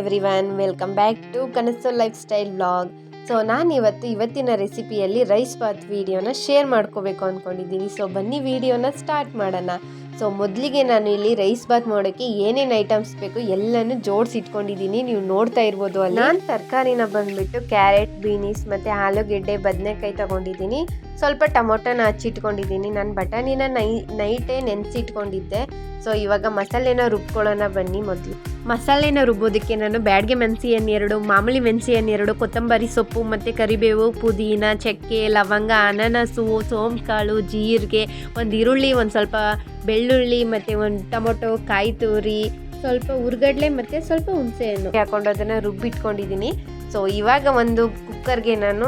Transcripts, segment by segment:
Everyone, welcome back to ಕನಸು life style vlog. So ನಾನು ಇವತ್ತಿನ ರೆಸಿಪಿಯಲ್ಲಿ ರೈಸ್ ಬಾತ್ ವಿಡಿಯೋನ ಶೇರ್ ಮಾಡ್ಕೋಬೇಕು ಅಂದ್ಕೊಂಡಿದ್ದೀನಿ. ಸೊ ಬನ್ನಿ ವಿಡಿಯೋನ ಸ್ಟಾರ್ಟ್ ಮಾಡೋಣ. ಸೊ ಮೊದಲಿಗೆ ನಾನು ಇಲ್ಲಿ ರೈಸ್ ಬಾತ್ ಮಾಡೋಕ್ಕೆ ಏನೇನು ಐಟಮ್ಸ್ ಬೇಕು ಎಲ್ಲನೂ ಜೋಡಿಸಿ ಇಟ್ಕೊಂಡಿದ್ದೀನಿ. ನೀವು ನೋಡ್ತಾ ಇರ್ಬೋದು. ಅಲ್ಲಿ ನಾನು ತರಕಾರಿನ ಬಂದುಬಿಟ್ಟು ಕ್ಯಾರೆಟ್, ಬೀನೀಸ್ ಮತ್ತು ಆಲೂಗೆಡ್ಡೆ, ಬದನೆಕಾಯಿ ತೊಗೊಂಡಿದ್ದೀನಿ. ಸ್ವಲ್ಪ ಟೊಮೊಟೊನ ಹಚ್ಚಿಟ್ಕೊಂಡಿದ್ದೀನಿ. ನಾನು ಬಟಾಣಿನ ನೈಟೇ ನೆನೆಸಿಟ್ಕೊಂಡಿದ್ದೆ. ಸೊ ಇವಾಗ ಮಸಾಲೆನ ರುಬ್ಕೊಳ್ಳೋಣ ಬನ್ನಿ. ಮೊದಲು ಮಸಾಲೆನ ರುಬ್ಬೋದಕ್ಕೆ ನಾನು ಬ್ಯಾಡ್ಗೆ ಮೆಣಸಿ ಹಣ್ಣು 2, ಮಾಮೂಲಿ ಮೆಣಸಿ ಹಣ್ಣು 2, ಕೊತ್ತಂಬರಿ ಸೊಪ್ಪು ಮತ್ತು ಕರಿಬೇವು, ಪುದೀನ, ಚಕ್ಕೆ, ಲವಂಗ, ಅನಾನಸು, ಸೋಂಕಾಳು, ಜೀರಿಗೆ, ಒಂದು ಈರುಳ್ಳಿ, ಒಂದು ಸ್ವಲ್ಪ ಬೆಳ್ಳುಳ್ಳಿ ಮತ್ತು ಒಂದು ಟೊಮೊಟೊ, ಕಾಯಿ ತುರಿ, ಸ್ವಲ್ಪ ಹುರ್ಗಡ್ಲೆ ಮತ್ತು ಸ್ವಲ್ಪ ಹುಣಸೆಹಣ್ಣು ಹಾಕೊಂಡು ಅದನ್ನು ರುಬ್ಬಿಟ್ಕೊಂಡಿದ್ದೀನಿ. ಸೊ ಇವಾಗ ಒಂದು ಕುಕ್ಕರ್ಗೆ ನಾನು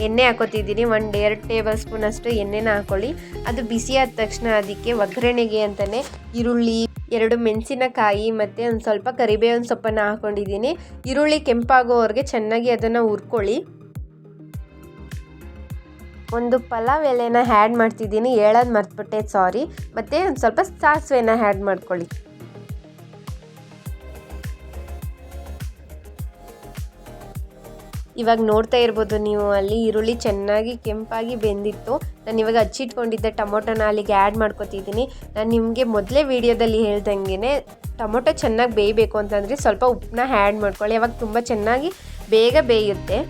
ಎಣ್ಣೆ ಹಾಕೋತಿದ್ದೀನಿ. 1-2 ಟೇಬಲ್ ಸ್ಪೂನ್ ಅಷ್ಟು ಎಣ್ಣೆನ ಹಾಕೊಳ್ಳಿ. ಅದು ಬಿಸಿ ಆದ ತಕ್ಷಣ ಅದಕ್ಕೆ ಒಗ್ಗರಣೆಗೆ ಅಂತಲೇ ಈರುಳ್ಳಿ, 2 ಮೆಣಸಿನಕಾಯಿ ಮತ್ತು ಒಂದು ಸ್ವಲ್ಪ ಕರಿಬೇವಿನ ಸೊಪ್ಪನ್ನು ಹಾಕೊಂಡಿದ್ದೀನಿ. ಈರುಳ್ಳಿ ಕೆಂಪಾಗೋವರೆಗೆ ಚೆನ್ನಾಗಿ ಅದನ್ನು ಹುರ್ಕೊಳ್ಳಿ. ಒಂದು ಪಲಾವ್ ಎಲೆನ ಆ್ಯಡ್ ಮಾಡ್ತಿದ್ದೀನಿ, ಹೇಳೋದು ಮರ್ತ್ಬಿಟ್ಟೆ, ಸಾರಿ. ಮತ್ತು ಒಂದು ಸ್ವಲ್ಪ ಸಾಸಿವೆನ ಆ್ಯಡ್ ಮಾಡ್ಕೊಳ್ಳಿ. ಇವಾಗ ನೋಡ್ತಾ ಇರ್ಬೋದು ನೀವು, ಅಲ್ಲಿ ಈರುಳ್ಳಿ ಚೆನ್ನಾಗಿ ಕೆಂಪಾಗಿ ಬೆಂದಿತ್ತು. ನಾನು ಇವಾಗ ಹಚ್ಚಿಟ್ಕೊಂಡಿದ್ದೆ ಟೊಮೊಟೊನ ಅಲ್ಲಿಗೆ ಆ್ಯಡ್ ಮಾಡ್ಕೊತಿದ್ದೀನಿ. ನಾನು ನಿಮಗೆ ಮೊದಲೇ ವೀಡಿಯೋದಲ್ಲಿ ಹೇಳ್ದಂಗೆ ಟೊಮೊಟೊ ಚೆನ್ನಾಗಿ ಬೇಯಬೇಕು ಅಂತಂದರೆ ಸ್ವಲ್ಪ ಉಪ್ಪನ್ನ ಆ್ಯಡ್ ಮಾಡ್ಕೊಳ್ಳಿ. ಅವಾಗ ತುಂಬ ಚೆನ್ನಾಗಿ ಬೇಗ ಬೇಯುತ್ತೆ.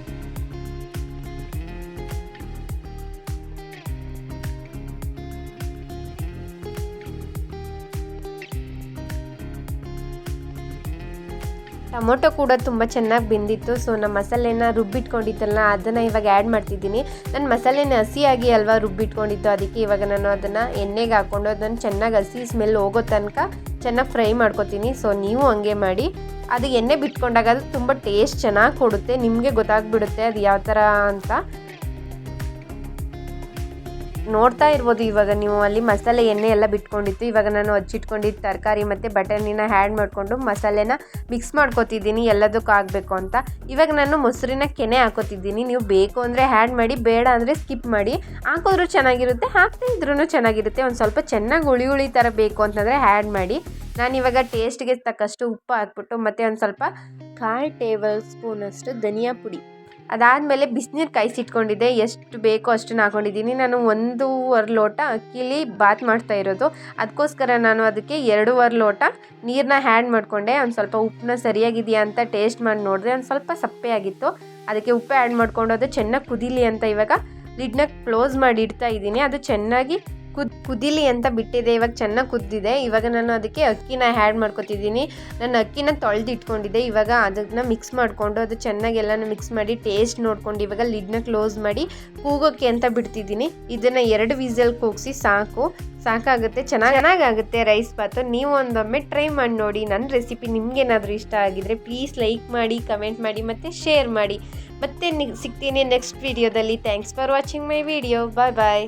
ಟೊಮೊಟೊ ಕೂಡ ತುಂಬ ಚೆನ್ನಾಗಿ ಬೆಂದಿತ್ತು. ಸೊ ನಮ್ಮ ಮಸಾಲೆನ ರುಬ್ಬಿಟ್ಕೊಂಡಿದ್ದಲ್ಲ ಅದನ್ನು ಇವಾಗ ಆ್ಯಡ್ ಮಾಡ್ತಿದ್ದೀನಿ. ನಾನು ಮಸಾಲೆನ ಹಸಿಯಾಗಿ ಅಲ್ವಾ ರುಬ್ಬಿಟ್ಕೊಂಡಿದ್ದು, ಅದಕ್ಕೆ ಇವಾಗ ನಾನು ಅದನ್ನು ಎಣ್ಣೆಗೆ ಹಾಕ್ಕೊಂಡು ಅದನ್ನು ಚೆನ್ನಾಗಿ ಹಸಿ ಸ್ಮೆಲ್ ಹೋಗೋ ತನಕ ಚೆನ್ನಾಗಿ ಫ್ರೈ ಮಾಡ್ಕೊತೀನಿ. ಸೊ ನೀವು ಹಂಗೆ ಮಾಡಿ. ಅದು ಎಣ್ಣೆ ಬಿಟ್ಕೊಂಡಾಗ ಅದು ತುಂಬ ಟೇಸ್ಟ್ ಚೆನ್ನಾಗಿ ಕೊಡುತ್ತೆ. ನಿಮಗೆ ಗೊತ್ತಾಗ್ಬಿಡುತ್ತೆ ಅದು ಯಾವ ಥರ ಅಂತ. ನೋಡ್ತಾ ಇರ್ಬೋದು ಇವಾಗ ನೀವು, ಅಲ್ಲಿ ಮಸಾಲೆ ಎಣ್ಣೆ ಎಲ್ಲ ಬಿಟ್ಕೊಂಡಿತ್ತು. ಇವಾಗ ನಾನು ಹಚ್ಚಿಟ್ಕೊಂಡಿದ್ದು ತರಕಾರಿ ಮತ್ತು ಬಟಾಣಿನ ಆ್ಯಡ್ ಮಾಡಿಕೊಂಡು ಮಸಾಲೆನ ಮಿಕ್ಸ್ ಮಾಡ್ಕೊತಿದ್ದೀನಿ ಎಲ್ಲದಕ್ಕೂ ಆಗಬೇಕು ಅಂತ. ಇವಾಗ ನಾನು ಮೊಸರಿನ ಕೆನೆ ಹಾಕೋತಿದ್ದೀನಿ. ನೀವು ಬೇಕು ಅಂದರೆ ಆ್ಯಡ್ ಮಾಡಿ, ಬೇಡ ಅಂದರೆ ಸ್ಕಿಪ್ ಮಾಡಿ. ಹಾಕಿದ್ರೂ ಚೆನ್ನಾಗಿರುತ್ತೆ, ಹಾಕ್ತಾ ಇದ್ರೂ ಚೆನ್ನಾಗಿರುತ್ತೆ. ಒಂದು ಸ್ವಲ್ಪ ಚೆನ್ನಾಗಿ ಹುಳಿ ಥರ ಬೇಕು ಅಂತಂದರೆ ಆ್ಯಡ್ ಮಾಡಿ. ನಾನಿವಾಗ ಟೇಸ್ಟ್ಗೆ ತಕ್ಕಷ್ಟು ಉಪ್ಪು ಹಾಕ್ಬಿಟ್ಟು ಮತ್ತು ಒಂದು ಸ್ವಲ್ಪ 1/4 ಟೇಬಲ್ ಸ್ಪೂನಷ್ಟು ಧನಿಯಾ ಪುಡಿ, ಅದಾದಮೇಲೆ ಬಿಸಿನೀರು ಕಾಯಿಸಿಟ್ಕೊಂಡಿದ್ದೆ. ಎಷ್ಟು ಬೇಕೋ ಅಷ್ಟನ್ನು ಹಾಕೊಂಡಿದ್ದೀನಿ. ನಾನು 1.5 ಲೋಟ ಅಕ್ಕಿಲಿ ಬಾತ್ ಮಾಡ್ತಾ ಇರೋದು, ಅದಕ್ಕೋಸ್ಕರ ನಾನು ಅದಕ್ಕೆ 2.5 ಲೋಟ ನೀರನ್ನ ಆ್ಯಡ್ ಮಾಡಿಕೊಂಡೆ. ಒಂದು ಸ್ವಲ್ಪ ಉಪ್ಪನ್ನ ಸರಿಯಾಗಿದೆಯಾ ಅಂತ ಟೇಸ್ಟ್ ಮಾಡಿ ನೋಡಿದೆ. ಒಂದು ಸ್ವಲ್ಪ ಸಪ್ಪೆ ಆಗಿತ್ತು, ಅದಕ್ಕೆ ಉಪ್ಪು ಆ್ಯಡ್ ಮಾಡ್ಕೊಂಡು ಅದು ಚೆನ್ನಾಗಿ ಕುದೀಲಿ ಅಂತ ಇವಾಗ ಲಿಡ್ನ ಕ್ಲೋಸ್ ಮಾಡಿ ಇಡ್ತಾ ಇದ್ದೀನಿ. ಅದು ಚೆನ್ನಾಗಿ ಕುದೀಲಿ ಅಂತ ಬಿಟ್ಟಿದೆ. ಇವಾಗ ಚೆನ್ನಾಗಿ ಕುದ್ದಿದೆ. ಇವಾಗ ನಾನು ಅದಕ್ಕೆ ಅಕ್ಕಿನ ಆ್ಯಡ್ ಮಾಡ್ಕೊತಿದ್ದೀನಿ. ನಾನು ಅಕ್ಕಿನ ತೊಳೆದು ಇಟ್ಕೊಂಡಿದ್ದೆ. ಇವಾಗ ಅದನ್ನು ಮಿಕ್ಸ್ ಮಾಡಿಕೊಂಡು ಅದು ಚೆನ್ನಾಗಿ ಎಲ್ಲನೂ ಮಿಕ್ಸ್ ಮಾಡಿ ಟೇಸ್ಟ್ ನೋಡ್ಕೊಂಡು ಇವಾಗ ಲಿಡ್ನ ಕ್ಲೋಸ್ ಮಾಡಿ ಕೂಗೋಕ್ಕೆ ಅಂತ ಬಿಡ್ತಿದ್ದೀನಿ. ಇದನ್ನು 2 ವಿಸಲ್ ಕೂಗಿಸಿ ಸಾಕಾಗುತ್ತೆ. ಚೆನ್ನಾಗಾಗುತ್ತೆ ರೈಸ್ ಬಾತು. ನೀವು ಒಂದೊಮ್ಮೆ ಟ್ರೈ ಮಾಡಿ ನೋಡಿ. ನನ್ನ ರೆಸಿಪಿ ನಿಮಗೇನಾದರೂ ಇಷ್ಟ ಆಗಿದರೆ ಪ್ಲೀಸ್ ಲೈಕ್ ಮಾಡಿ, ಕಮೆಂಟ್ ಮಾಡಿ ಮತ್ತು ಶೇರ್ ಮಾಡಿ. ಮತ್ತೆ ಸಿಗ್ತೀನಿ ನೆಕ್ಸ್ಟ್ ವಿಡಿಯೋದಲ್ಲಿ. Thanks for watching my video. Bye bye.